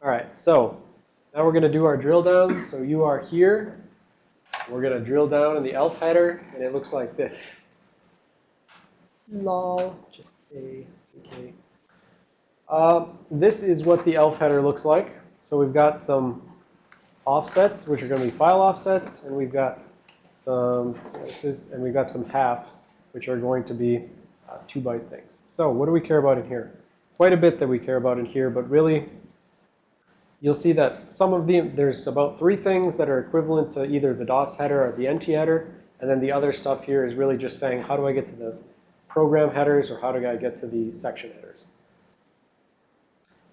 All right, so now we're going to do our drill down. So you are here. We're going to drill down in the ELF header, and it looks like this. Lol, just a okay. This is what the ELF header looks like. So we've got some offsets, which are going to be file offsets, and we've got some halves, which are going to be 2-byte things. So what do we care about in here? Quite a bit that we care about in here, but really, you'll see that there's about 3 things that are equivalent to either the DOS header or the NT header, and then the other stuff here is really just saying, how do I get to the program headers, or how do I get to the section headers?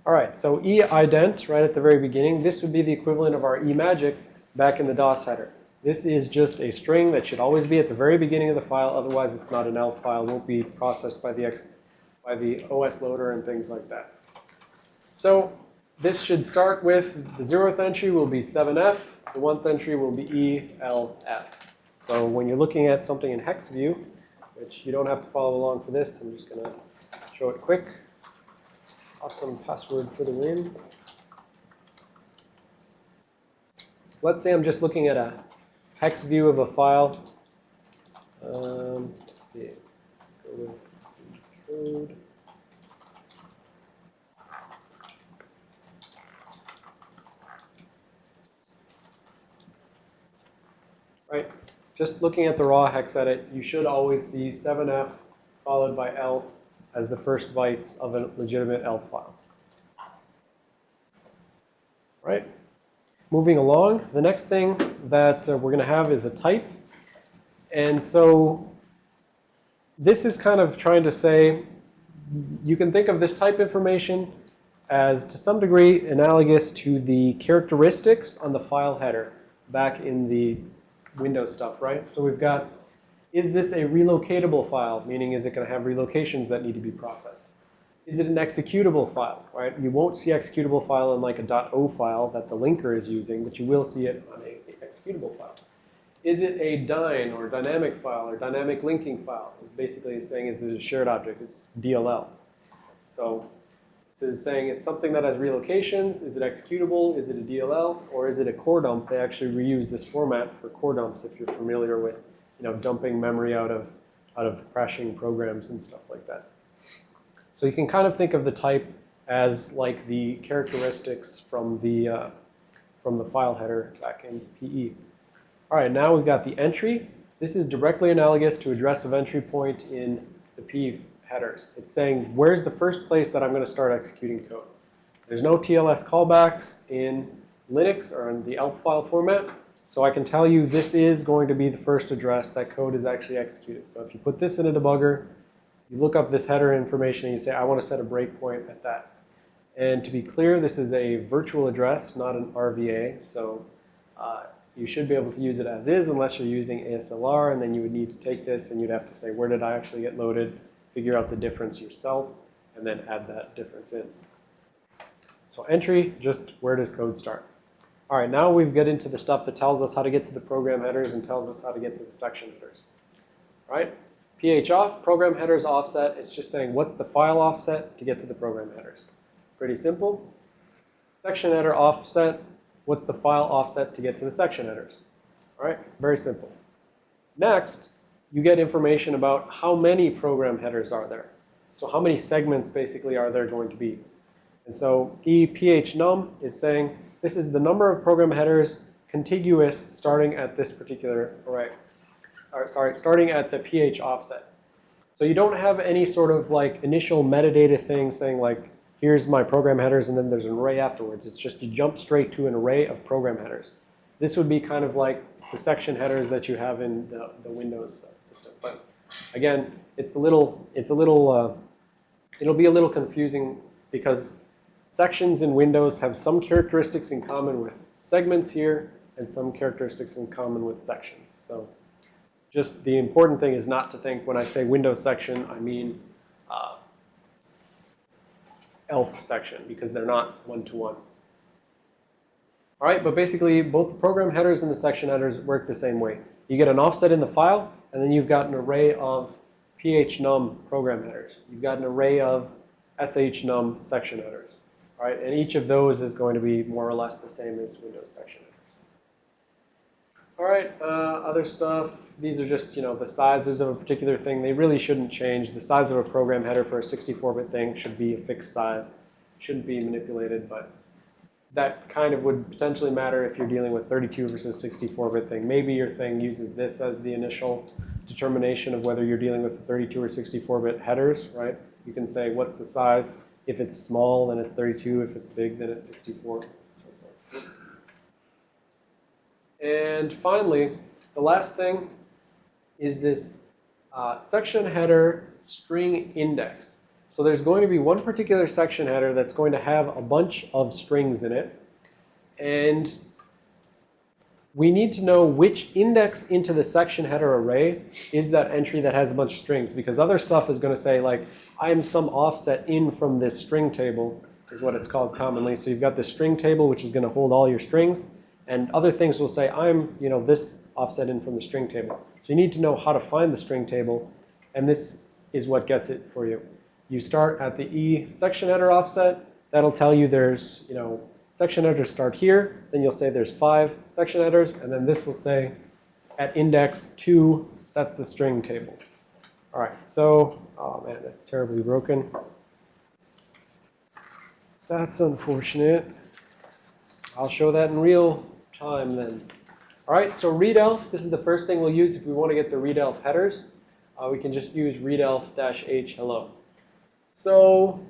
All right, so eIdent, right at the very beginning, this would be the equivalent of our eMagic back in the DOS header. This is just a string that should always be at the very beginning of the file, otherwise it's not an ELF file, won't be processed by the OS loader and things like that. So this should start with the 0th entry will be 7F, the 1st entry will be ELF. So when you're looking at something in hex view, which you don't have to follow along for this, I'm just going to show it quick. Awesome password for the win. Let's say I'm just looking at a hex view of a file. Let's see. Let's go with C code. Right. Just looking at the raw hex edit, you should always see 7F followed by ELF as the first bytes of a legitimate ELF file. Right. Moving along, the next thing that we're going to have is a type. And so this is kind of trying to say, you can think of this type information as to some degree analogous to the characteristics on the file header back in the Windows stuff, right? So we've got, is this a relocatable file? Meaning, is it going to have relocations that need to be processed? Is it an executable file, right? You won't see executable file in like a .o file that the linker is using, but you will see it on a executable file. Is it a DYNE or dynamic file or dynamic linking file? It's basically saying, is it a shared object? It's DLL. So this is saying it's something that has relocations. Is it executable? Is it a DLL? Or is it a core dump? They actually reuse this format for core dumps if you're familiar with, dumping memory out of crashing programs and stuff like that. So you can kind of think of the type as like the characteristics from the file header back in PE. All right, now we've got the entry. This is directly analogous to address of entry point in the PE headers. It's saying, where's the first place that I'm going to start executing code? There's no TLS callbacks in Linux or in the ELF file format. So I can tell you this is going to be the first address that code is actually executed. So if you put this in a debugger, you look up this header information and you say, I want to set a breakpoint at that. And to be clear, this is a virtual address, not an RVA. So you should be able to use it as is unless you're using ASLR. And then you would need to take this and you'd have to say, where did I actually get loaded? Figure out the difference yourself, and then add that difference in. So entry, just where does code start? All right, now we get into the stuff that tells us how to get to the program headers and tells us how to get to the section headers. All right, PH off, program headers offset. It's just saying what's the file offset to get to the program headers. Pretty simple. Section header offset, what's the file offset to get to the section headers? All right, very simple. Next, you get information about how many program headers are there. So how many segments basically are there going to be? And so EPHNum is saying this is the number of program headers contiguous starting at this particular array. Or sorry, starting at the PH offset. So you don't have any sort of like initial metadata thing saying like, here's my program headers and then there's an array afterwards. It's just you jump straight to an array of program headers. This would be kind of like the section headers that you have in the Windows system. But again, it'll be a little confusing because sections in Windows have some characteristics in common with segments here and some characteristics in common with sections. So just the important thing is not to think when I say Windows section, I mean ELF section, because they're not one-to-one. All right, but basically both the program headers and the section headers work the same way. You get an offset in the file, and then you've got an array of phnum program headers. You've got an array of shnum section headers. right? And each of those is going to be more or less the same as Windows section headers. All right, other stuff. These are just, the sizes of a particular thing. They really shouldn't change. The size of a program header for a 64-bit thing should be a fixed size. Shouldn't be manipulated, but that kind of would potentially matter if you're dealing with 32 versus 64-bit thing. Maybe your thing uses this as the initial determination of whether you're dealing with 32 or 64-bit headers, right? You can say, what's the size? If it's small, then it's 32. If it's big, then it's 64. So forth. And finally, the last thing is this section header string index. So there's going to be one particular section header that's going to have a bunch of strings in it. And we need to know which index into the section header array is that entry that has a bunch of strings. Because other stuff is going to say, like, I'm some offset in from this string table, is what it's called commonly. So you've got this string table, which is going to hold all your strings. And other things will say, I'm, this offset in from the string table. So you need to know how to find the string table. And this is what gets it for you. You start at the E section header offset. That'll tell you there's, section headers start here. Then you'll say there's 5 section headers. And then this will say at index 2, that's the string table. All right, so, oh man, that's terribly broken. That's unfortunate. I'll show that in real time then. All right, so readelf, this is the first thing we'll use if we want to get the readelf headers. We can just use readelf-h hello. So